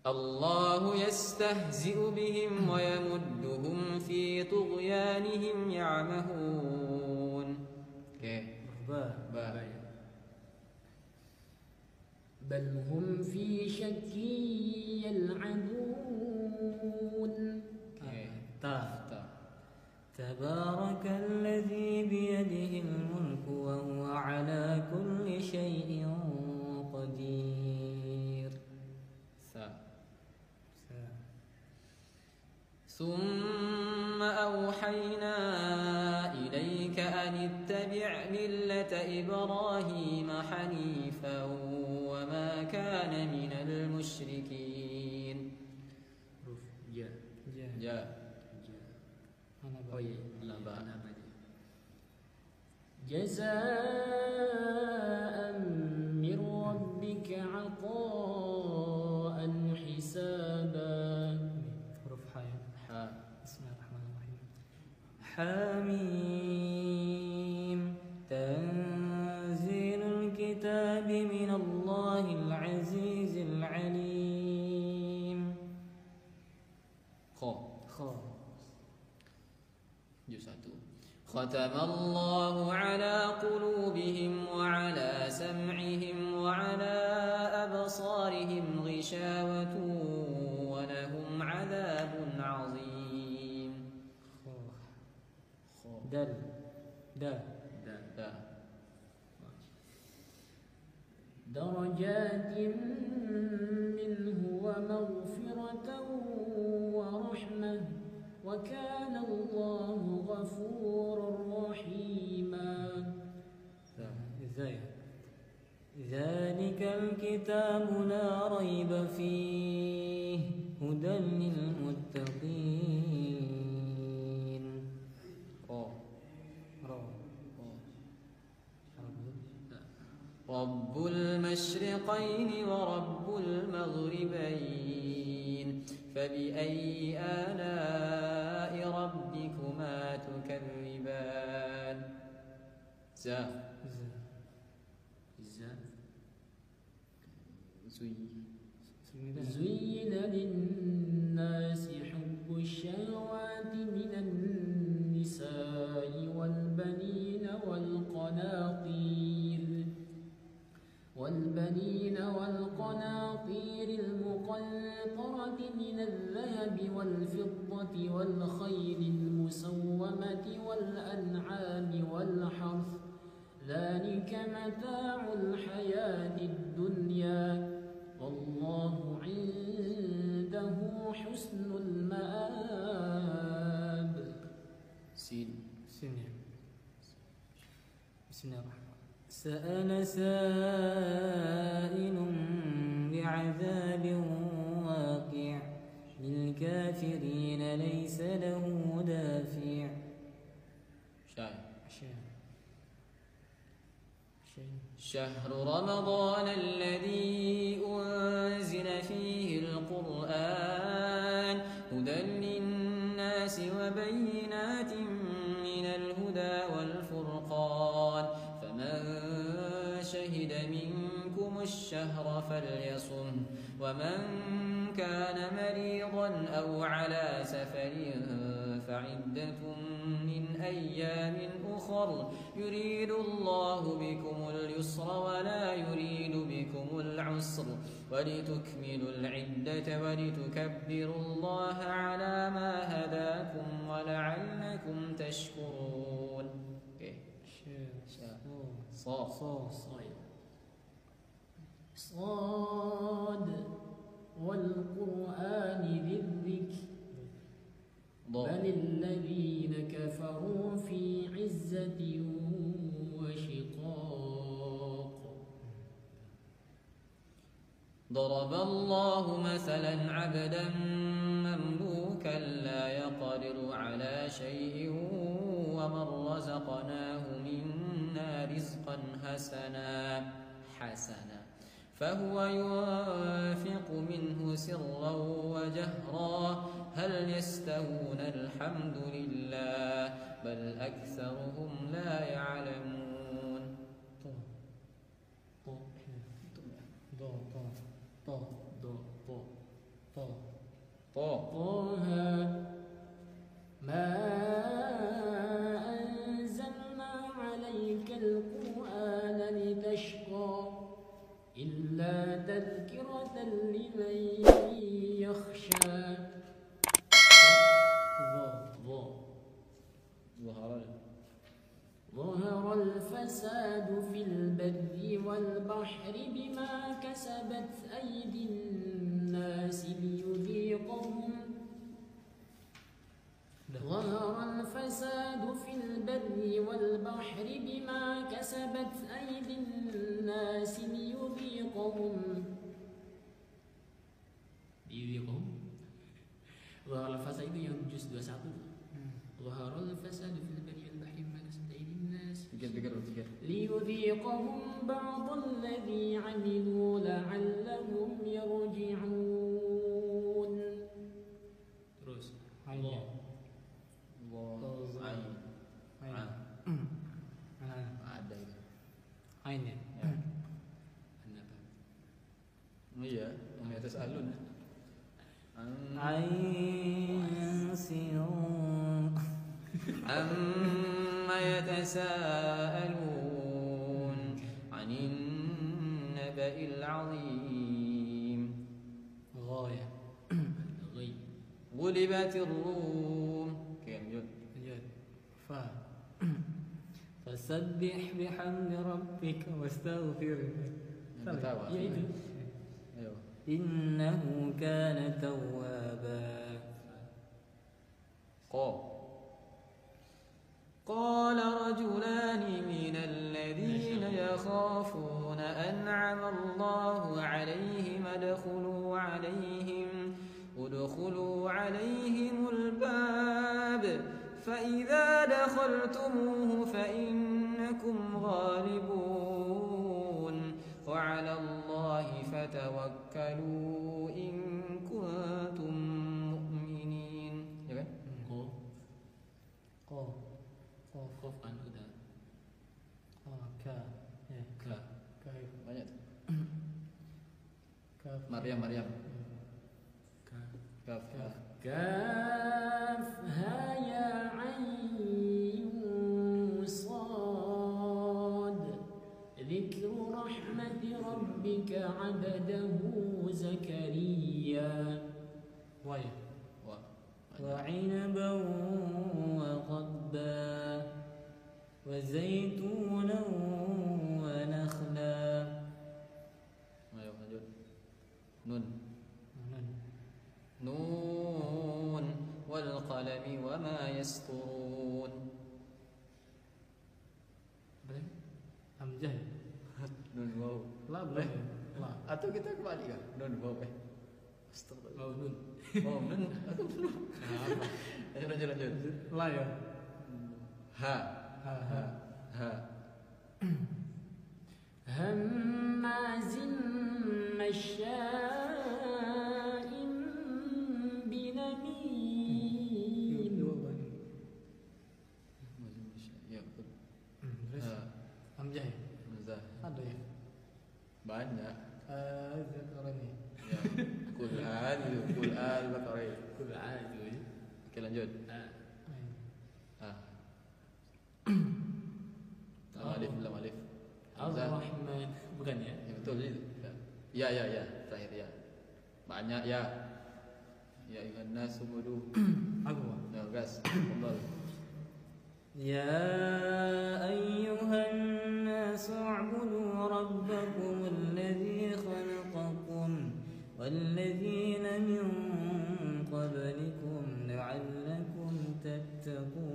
الله يستهزئ بهم ويمدهم في طغيانهم يعمهون. بل هم في شك يلعبون. تبارك الذي بيده الملك وهو على كل شيء قدير. ثم أوحينا إليك أن اتبع ملة إبراهيم حنيفا وما كان من المشركين. جزاء من ربك عطاء حسابا. بسم الله الرحمن الرحيم. حميم تنزيل الكتاب من الله العزيز العليم. ختم الله على قلوبهم وعلى سمعهم وعلى أبصارهم غشاوة ولهم عذاب عظيم. درجات منه ومغفرة ورحمة وكان الله غفورا رحيما. ذلك الكتاب لا ريب فيه هدى للمتقين. رب المشرقين ورب المغربين فبأي آلاء ربكما تكذبان. زين للناس حب الشهوات من النساء والبنين والقناطير المقنطرة من الذهب والفضة والخيل المسومة والأنعام والحرث ذلك متاع الحياة الدنيا والله عنده حسن المآب. بسم الله الرحمن. سأل سائل بعذاب واقع للكافرين ليس له دافع. شهر رمضان الذي أنزل فيه القرآن هدى للناس وبينات من الهدى والفرقان فمن شهد منكم الشهر فليصم ومن كان مريضا أو على سفر فعدة من أيام أخر يريد الله بكم اليسر ولا يريد بكم العسر ولتكملوا العدة ولتكبروا الله على ما هداكم ولعلكم تشكرون. صاد والقرآن ذي الذكر بل الذين كفروا في عزة وشقاق. ضرب الله مثلا عبدا مملوكا لا يقدر على شيء ومن رزقناه منا رزقا حسنا فهو ينفق منه سرا وجهرا هل يستوون الحمد لله بل أكثرهم لا يعلمون. طه ما أنزلنا عليك القرآن لتشقى إلا تذكرة لمن يخشى. ظهر الفساد في البر والبحر بما كسبت أيدي الناس ليذيقهم. ظهر الفساد في البر والبحر بما كسبت أيدي الناس ليذيقهم. ظهر الفساد itu yang juz 21. ظهر الفساد في البر والبحر بما كسبت أيدي الناس ليذيقهم بعض الذي عملوا لعلهم يرجعون. Terus ada itu. Ain ya? Kenapa? Iya, yang di atas alun. عما يتساءلون عن النبأ العظيم. غاية غلبت الروم. فسبح بحمد ربك واستغفره. إنه كان توابا. قال رجلان من الذين يخافون أنعم الله عليهم ادخلوا عليهم الباب فإذا دخلتموه فإنكم غالبون وعلى الله فتوكلوا إن كنتم مؤمنين. Ya kan? Qaf kan udah. Ka. Banyak tuh. Maryam. Kaf. Ha ya ayn sad. Dzikru rahmati rabbika 'abdahu Zakaria. وعنبا وقبا وزيتونا ونخلا. Ayo lanjut. Nun wal qalami wama yasturun. Hamzah. Nun waw. La. Atau kita kembali kan? Nun waw. Astagfirullah. Nun. Nun. Lanjut. La ya. Ha. Hammazin masya'in binamim. Ya betul. Hamzah. Ada ya? Banyak. Zakarani. Ya. Qur'an Baqarah. Qur'an itu. Oke lanjut. Lam alif. Ar-Rahman. Bukan ya? Ya betul itu. Ya. Terakhir ya. Banyak ya. Ya ayuhan nas ubudu. Apa? Nah, gas. Kembali. يا أيها الناس اعبدوا ربكم الذي خلقكم والذين من قبلكم لعلكم تتقون.